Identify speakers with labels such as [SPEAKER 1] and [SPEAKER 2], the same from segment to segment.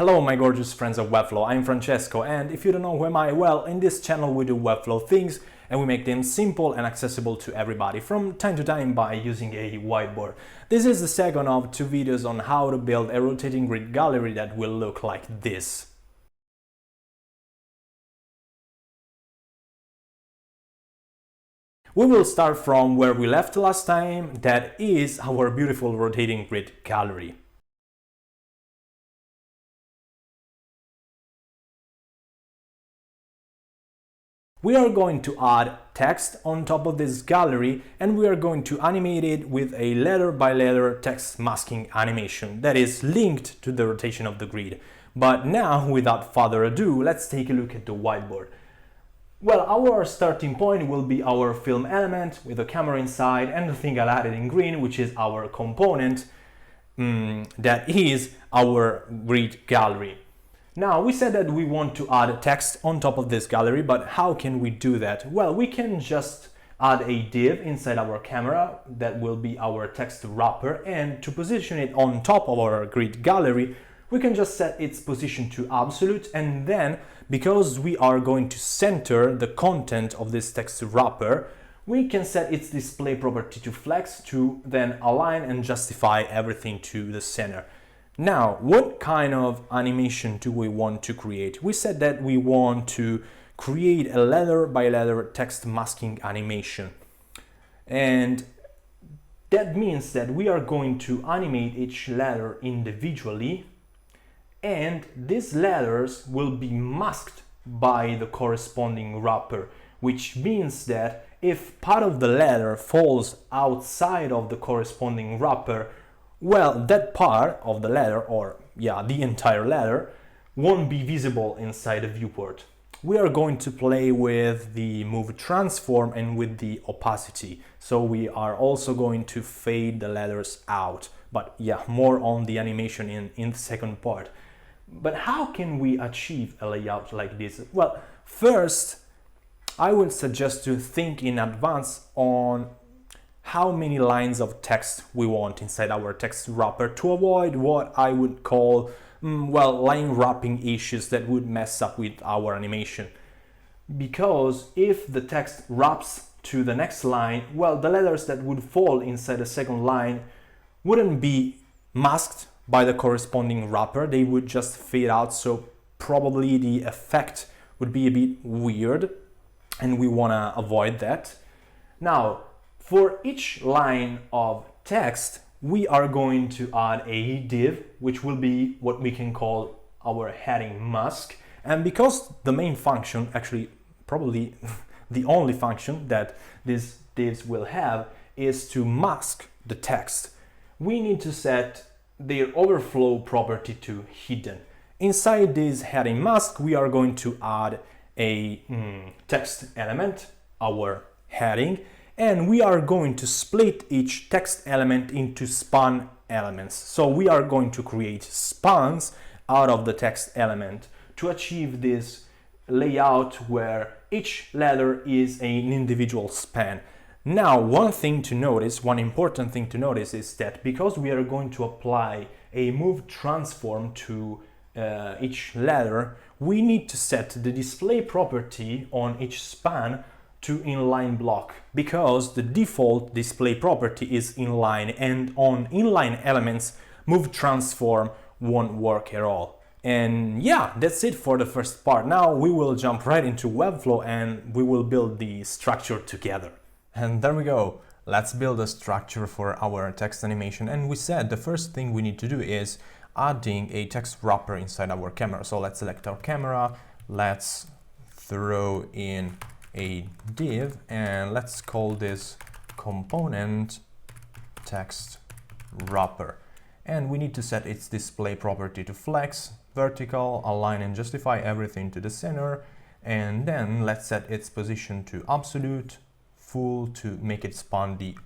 [SPEAKER 1] Hello my gorgeous friends of Webflow, I'm Francesco, and if you don't know who am I, well, in this channel we do Webflow things and we make them simple and accessible to everybody from time to time by using a whiteboard. This is the second of two videos on how to build a rotating grid gallery that will look like this. We will start from where we left last time, that is our beautiful rotating grid gallery. We are going to add text on top of this gallery and we are going to animate it with a letter by letter text masking animation that is linked to the rotation of the grid. But now, without further ado, let's take a look at the whiteboard. Well, our starting point will be our film element with a camera inside and the thing I added in green, which is our component, that is our grid gallery. Now, we said that we want to add text on top of this gallery, but how can we do that? Well, we can just add a div inside our camera that will be our text wrapper, and to position it on top of our grid gallery, we can just set its position to absolute, and then, because we are going to center the content of this text wrapper, we can set its display property to flex to then align and justify everything to the center. Now, what kind of animation do we want to create? We said that we want to create a letter by letter text masking animation. And that means that we are going to animate each letter individually, and these letters will be masked by the corresponding wrapper, which means that if part of the letter falls outside of the corresponding wrapper, well, that part of the letter, or the entire letter, won't be visible inside the viewport. We are going to play with the move transform and with the opacity. So we are also going to fade the letters out. But more on the animation in the second part. But how can we achieve a layout like this? Well, first, I would suggest to think in advance on how many lines of text we want inside our text wrapper to avoid what I would call, line wrapping issues that would mess up with our animation. Because if the text wraps to the next line, well, the letters that would fall inside the second line wouldn't be masked by the corresponding wrapper, they would just fade out, so probably the effect would be a bit weird, and we want to avoid that. Now, for each line of text, we are going to add a div, which will be what we can call our heading mask. And because the main function, actually probably the only function that these divs will have, is to mask the text, we need to set their overflow property to hidden. Inside this heading mask, we are going to add a text element, our heading, and we are going to split each text element into span elements. So we are going to create spans out of the text element to achieve this layout where each letter is an individual span. Now, one important thing to notice is that because we are going to apply a move transform to each letter, we need to set the display property on each span to inline block, because the default display property is inline, and on inline elements, move transform won't work at all. And that's it for the first part. Now we will jump right into Webflow and we will build the structure together. And there we go. Let's build a structure for our text animation. And we said the first thing we need to do is adding a text wrapper inside our camera. So let's select our camera, let's throw in a div, and let's call this component text wrapper. And we need to set its display property to flex, vertical, align and justify everything to the center. And then let's set its position to absolute, full, to make it span the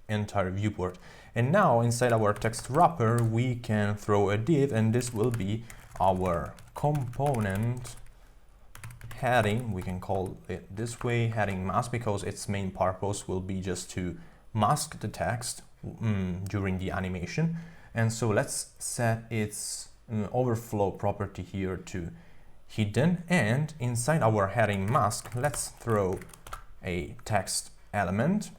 [SPEAKER 1] entire viewport. And now inside our text wrapper, we can throw a div, and this will be our component heading. We can call it this way, heading mask, because its main purpose will be just to mask the text during the animation. And so let's set its overflow property here to hidden, and inside our heading mask, let's throw a text element,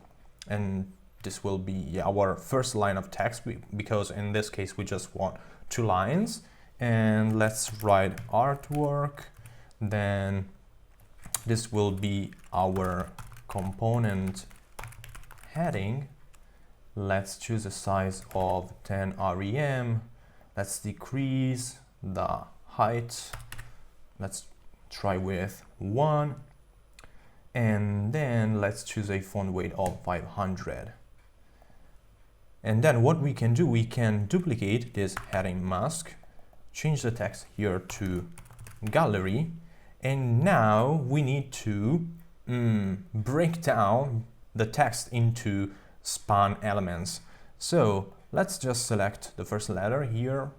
[SPEAKER 1] and this will be our first line of text because in this case we just want 2 lines. And let's write artwork, then this will be our component heading. Let's choose a size of 10 rem. Let's decrease the height. Let's try with 1. And then let's choose a font weight of 500. And then what we can do, we can duplicate this heading mask, change the text here to gallery, and now we need to break down the text into span elements. So let's just select the first letter here,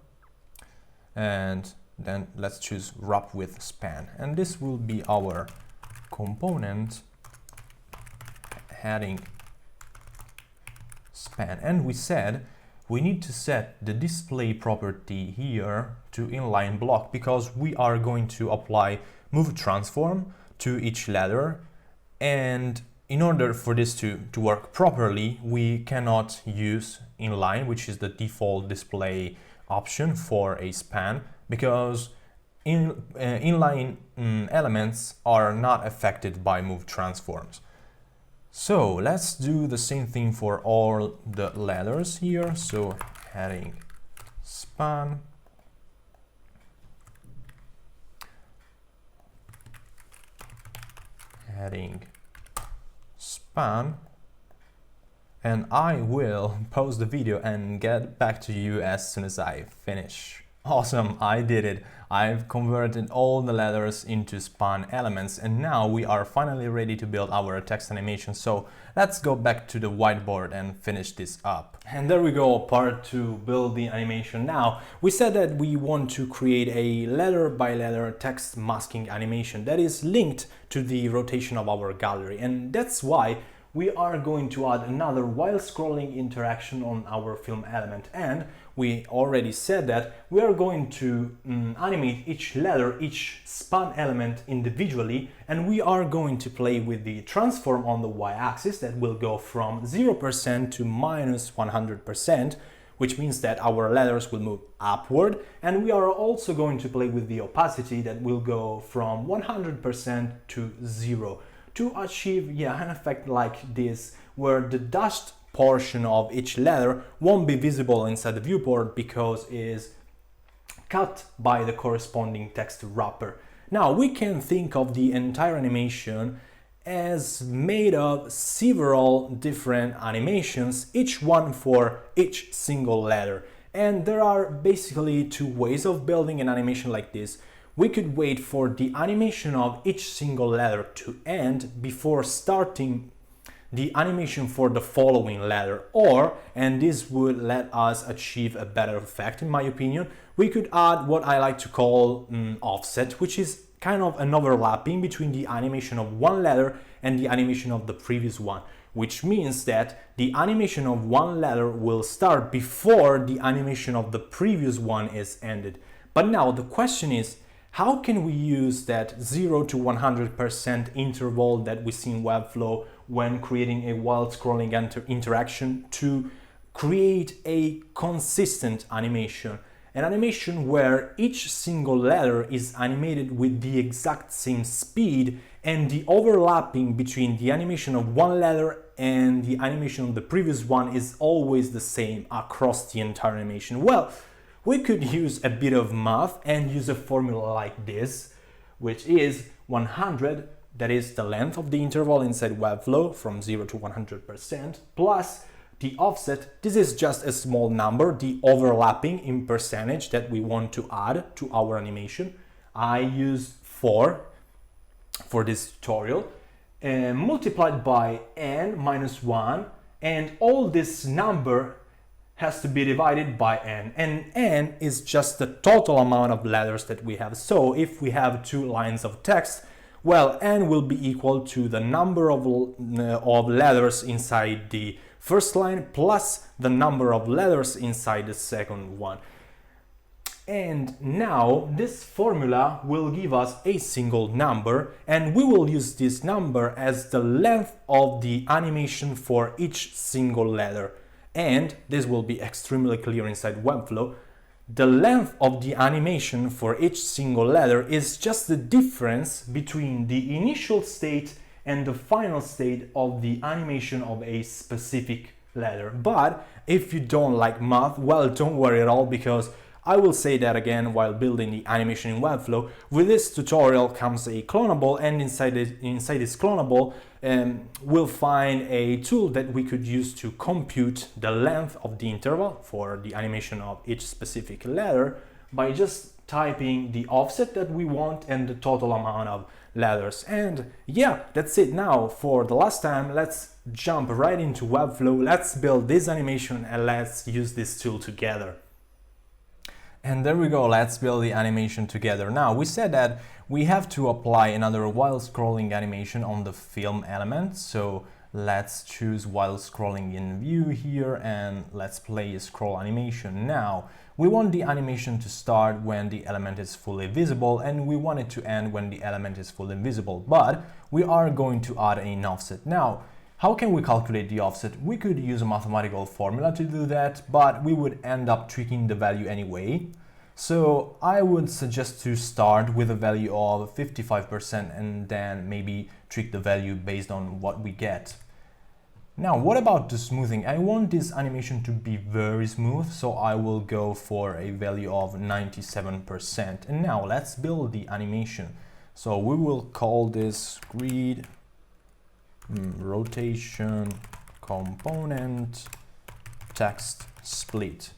[SPEAKER 1] and then let's choose wrap with span, and this will be our component heading span. And we said we need to set the display property here to inline block because we are going to apply move transform to each letter, and in order for this to work properly, we cannot use inline, which is the default display option for a span, because inline elements are not affected by move transforms. So let's do the same thing for all the letters here. So heading span, heading span, and I will pause the video and get back to you as soon as I finish. Awesome, I did it. I've converted all the letters into span elements, and now we are finally ready to build our text animation. So let's go back to the whiteboard and finish this up. And there we go, part to build the animation. Now, we said that we want to create a letter by letter text masking animation that is linked to the rotation of our gallery, and that's why we are going to add another while scrolling interaction on our film element. And we already said that we are going to animate each letter, each span element individually, and we are going to play with the transform on the y-axis that will go from 0% to -100%, which means that our letters will move upward, and we are also going to play with the opacity that will go from 100% to 0. To achieve an effect like this, where the dashed portion of each letter won't be visible inside the viewport because it is cut by the corresponding text wrapper. Now we can think of the entire animation as made of several different animations, each one for each single letter. And there are basically 2 ways of building an animation like this. We could wait for the animation of each single letter to end before starting the animation for the following letter, or, and this would let us achieve a better effect in my opinion, we could add what I like to call offset, which is kind of an overlapping between the animation of one letter and the animation of the previous one, which means that the animation of one letter will start before the animation of the previous one is ended. But now the question is, how can we use that 0 to 100% interval that we see in Webflow when creating a while scrolling interaction to create a consistent animation? An animation where each single letter is animated with the exact same speed, and the overlapping between the animation of one letter and the animation of the previous one is always the same across the entire animation. Well, we could use a bit of math and use a formula like this, which is 100, that is the length of the interval inside Webflow from 0 to 100%, plus the offset. This is just a small number, the overlapping in percentage that we want to add to our animation. I use 4 for this tutorial, multiplied by n minus 1, and all this number has to be divided by n, and n is just the total amount of letters that we have. So if we have 2 lines of text, well, n will be equal to the number of letters inside the first line plus the number of letters inside the second one. And now this formula will give us a single number, and we will use this number as the length of the animation for each single letter. And this will be extremely clear inside Webflow. The length of the animation for each single letter is just the difference between the initial state and the final state of the animation of a specific letter. But if you don't like math, well, don't worry at all, because I will say that again while building the animation in Webflow. With this tutorial comes a clonable, and inside this clonable we'll find a tool that we could use to compute the length of the interval for the animation of each specific letter by just typing the offset that we want and the total amount of letters. And yeah, that's it. Now for the last time, let's jump right into Webflow. Let's build this animation and let's use this tool together. And there we go, let's build the animation together. Now, we said that we have to apply another while scrolling animation on the film element. So let's choose while scrolling in view here, and let's play a scroll animation. Now, we want the animation to start when the element is fully visible, and we want it to end when the element is fully visible, but we are going to add an offset. Now, how can we calculate the offset? We could use a mathematical formula to do that, but we would end up tweaking the value anyway. So I would suggest to start with a value of 55% and then maybe tweak the value based on what we get. Now, what about the smoothing? I want this animation to be very smooth, so I will go for a value of 97%. And now let's build the animation. So we will call this grid rotation component text split.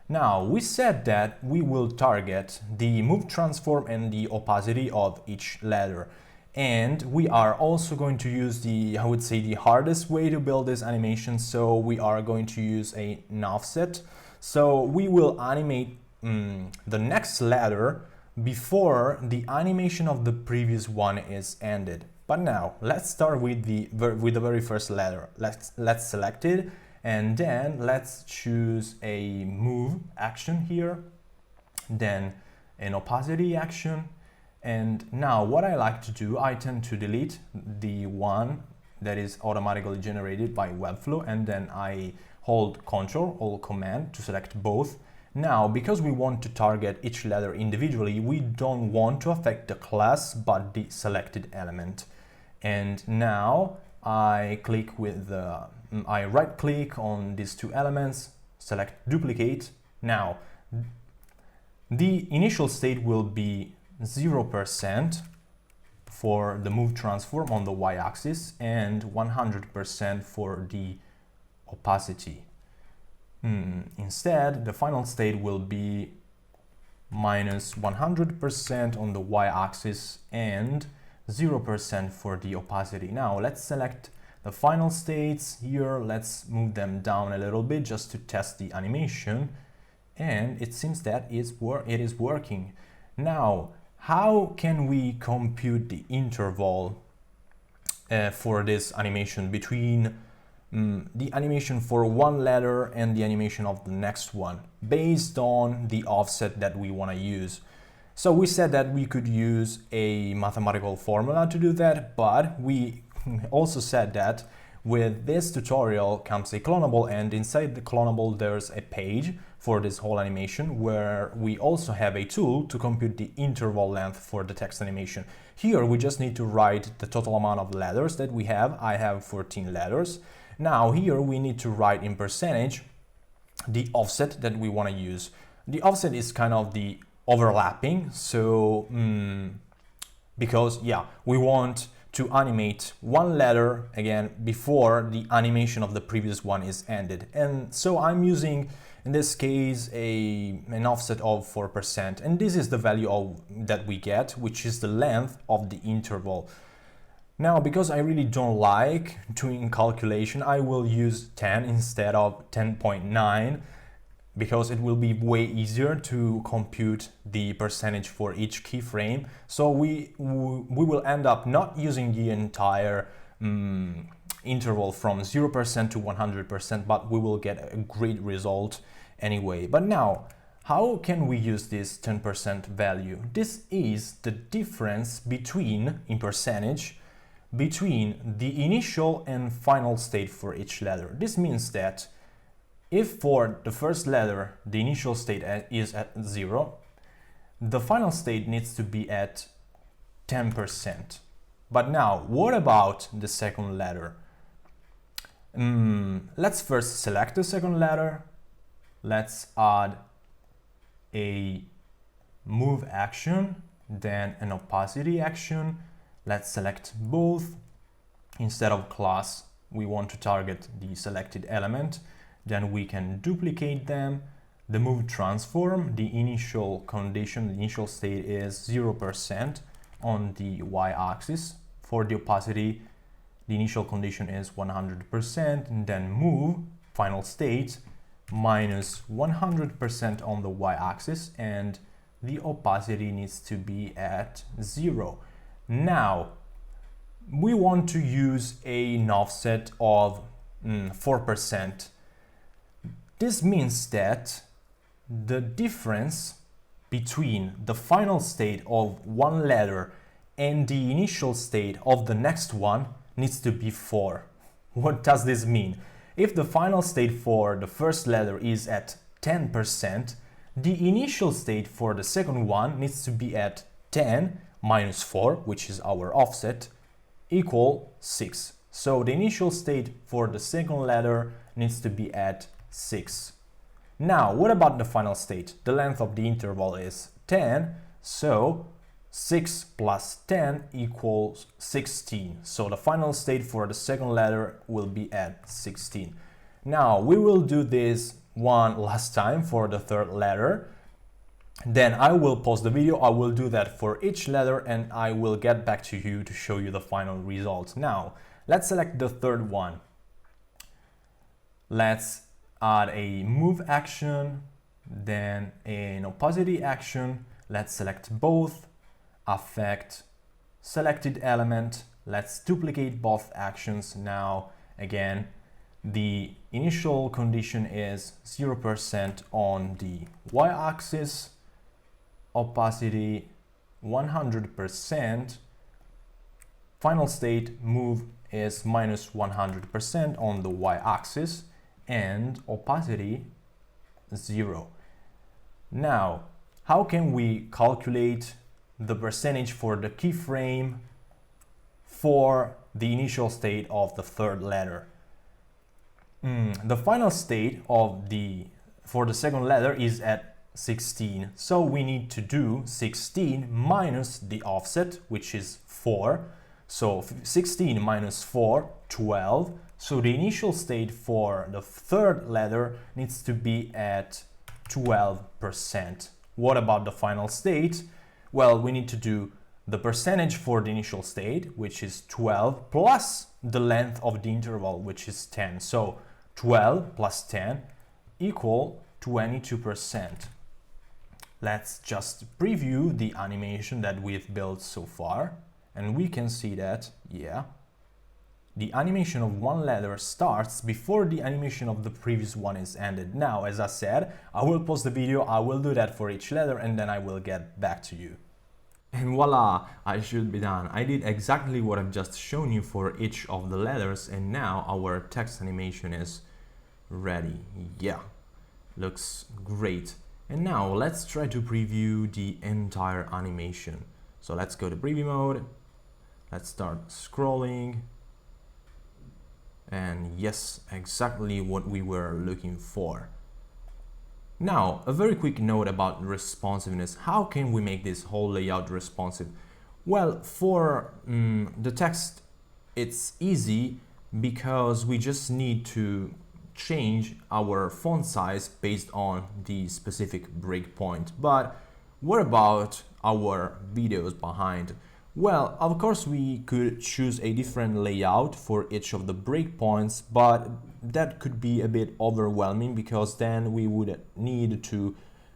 [SPEAKER 1] Now, we said that we will target the move transform and the opacity of each letter. And we are also going to use I would say the hardest way to build this animation. So we are going to use an offset. So we will animate the next letter before the animation of the previous one is ended. But now let's start with the very first letter. Let's select it, and then let's choose a move action here, then an opacity action. And now what I like to do, I tend to delete the one that is automatically generated by Webflow, and then I hold Ctrl or Command to select both. Now, because we want to target each letter individually, we don't want to affect the class but the selected element. And now I right click on these two elements, select duplicate. Now the initial state will be 0% for the move transform on the y-axis and 100% for the opacity. Instead, the final state will be minus 100% on the y-axis and 0% for the opacity. Now let's select the final states here. Let's move them down a little bit just to test the animation, and it seems that it is working. Now, how can we compute the interval for this animation between the animation for one letter and the animation of the next one based on the offset that we want to use? So we said that we could use a mathematical formula to do that, but we also said that with this tutorial comes a clonable, and inside the clonable there's a page for this whole animation where we also have a tool to compute the interval length for the text animation. Here we just need to write the total amount of letters that we have. I have 14 letters. Now here we need to write in percentage the offset that we want to use. The offset is kind of the overlapping, so because we want to animate one letter again before the animation of the previous one is ended, and so I'm using in this case an offset of 4%, and this is the value that we get, which is the length of the interval. Now, because I really don't like doing calculation, I will use 10 instead of 10.9, because it will be way easier to compute the percentage for each keyframe. So we will end up not using the entire interval from 0% to 100%, but we will get a great result anyway. But now How can we use this 10% value? This is the difference between, in percentage, between the initial and final state for each letter. This means that if for the first letter the initial state is at 0, the final state needs to be at 10%. But now, what about the second letter? Let's first select the second letter. Let's add a move action, then an opacity action. Let's select both. Instead of class, we want to target the selected element. Then we can duplicate them. The move transform, the initial condition, the initial state is 0% on the y-axis. For the opacity, the initial condition is 100%, and then move, final state, minus 100% on the y-axis, and the opacity needs to be at 0. Now, we want to use an offset of 4%. This means that the difference between the final state of one letter and the initial state of the next one needs to be 4. What does this mean? If the final state for the first letter is at 10%, the initial state for the second one needs to be at 10 minus 4, which is our offset, equal 6. So the initial state for the second letter needs to be at 6. Now, what about the final state? The length of the interval is 10, so 6 plus 10 equals 16. So the final state for the second letter will be at 16. Now, we will do this one last time for the third letter. Then I will pause the video, I will do that for each letter, and I will get back to you to show you the final result. Now, let's select the third one. Let's add a move action, then an opacity action. Let's select both, affect selected element. Let's duplicate both actions. Now, again, the initial condition is 0% on the y-axis, opacity 100%, final state move is minus 100% on the y-axis, and opacity 0. Now, how can we calculate the percentage for the keyframe for the initial state of the third letter? The final state of for the second letter is at 16, so we need to do 16 minus the offset, which is 4. So 16 minus 4, 12. So the initial state for the third letter needs to be at 12%. What about the final state? Well, we need to do the percentage for the initial state, which is 12, plus the length of the interval, which is 10. So 12 plus 10 equal 22%. Let's just preview the animation that we've built so far, and we can see that, yeah, the animation of one letter starts before the animation of the previous one is ended. Now, as I said, I will pause the video, I will do that for each letter, and then I will get back to you. And voila, I should be done. I did exactly what I've just shown you for each of the letters, and now our text animation is ready. Yeah, looks great. And now let's try to preview the entire animation. So let's go to preview mode. Let's start scrolling. And yes, exactly what we were looking for. Now, a very quick note about responsiveness. How can we make this whole layout responsive? Well, for the text, it's easy because we just need to change our font size based on the specific breakpoint. But what about our videos behind? Well, of course, we could choose a different layout for each of the breakpoints, but that could be a bit overwhelming because then we would need to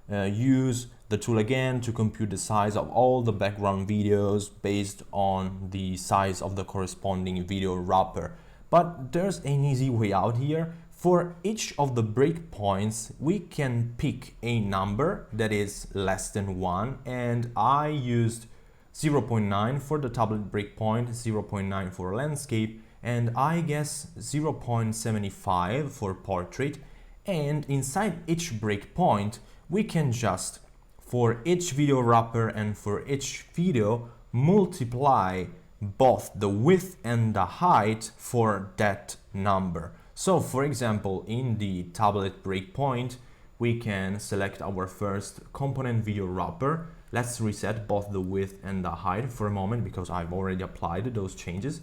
[SPEAKER 1] use the tool again to compute the size of all the background videos based on the size of the corresponding video wrapper. But there's an easy way out here. For each of the breakpoints, we can pick a number that is less than 1, and I used 0.9 for the tablet breakpoint, 0.9 for landscape, and I guess 0.75 for portrait. And inside each breakpoint, we can just, for each video wrapper and for each video, multiply both the width and the height for that number. So for example, in the tablet breakpoint, we can select our first component video wrapper. Let's reset both the width and the height for a moment because I've already applied those changes.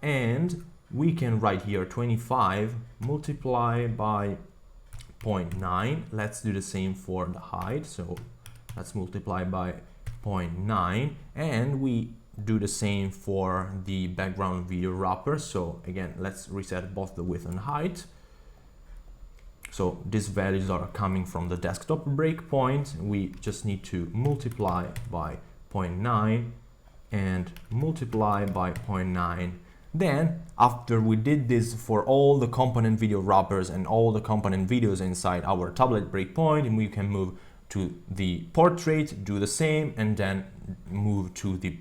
[SPEAKER 1] And we can write here 25 multiply by 0.9. Let's do the same for the height. So let's multiply by 0.9, and we do the same for the background video wrapper. So again, let's reset both the width and height. So these values are coming from the desktop breakpoint. We just need to multiply by 0.9 and multiply by 0.9. Then, after we did this for all the component video wrappers and all the component videos inside our tablet breakpoint, we can move to the portrait, do the same, and then move to the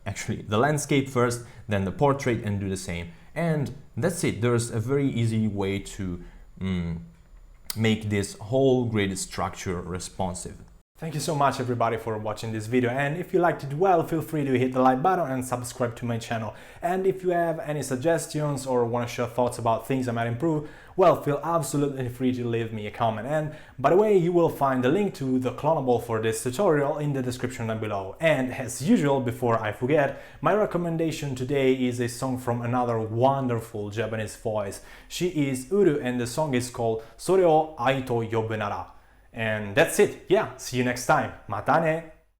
[SPEAKER 1] actually the landscape first, then the portrait, and do the same. And that's it. There's a very easy way to make this whole grid structure responsive. Thank you so much everybody for watching this video, and if you liked it well, feel free to hit the like button and subscribe to my channel. And if you have any suggestions or want to share thoughts about things I might improve, well, feel absolutely free to leave me a comment. And by the way, you will find the link to the clonable for this tutorial in the description down below. And as usual, before I forget, my recommendation today is a song from another wonderful Japanese voice. She is Uru, and the song is called それを愛と呼ぶなら. And that's it. Yeah, see you next time. Mata ne!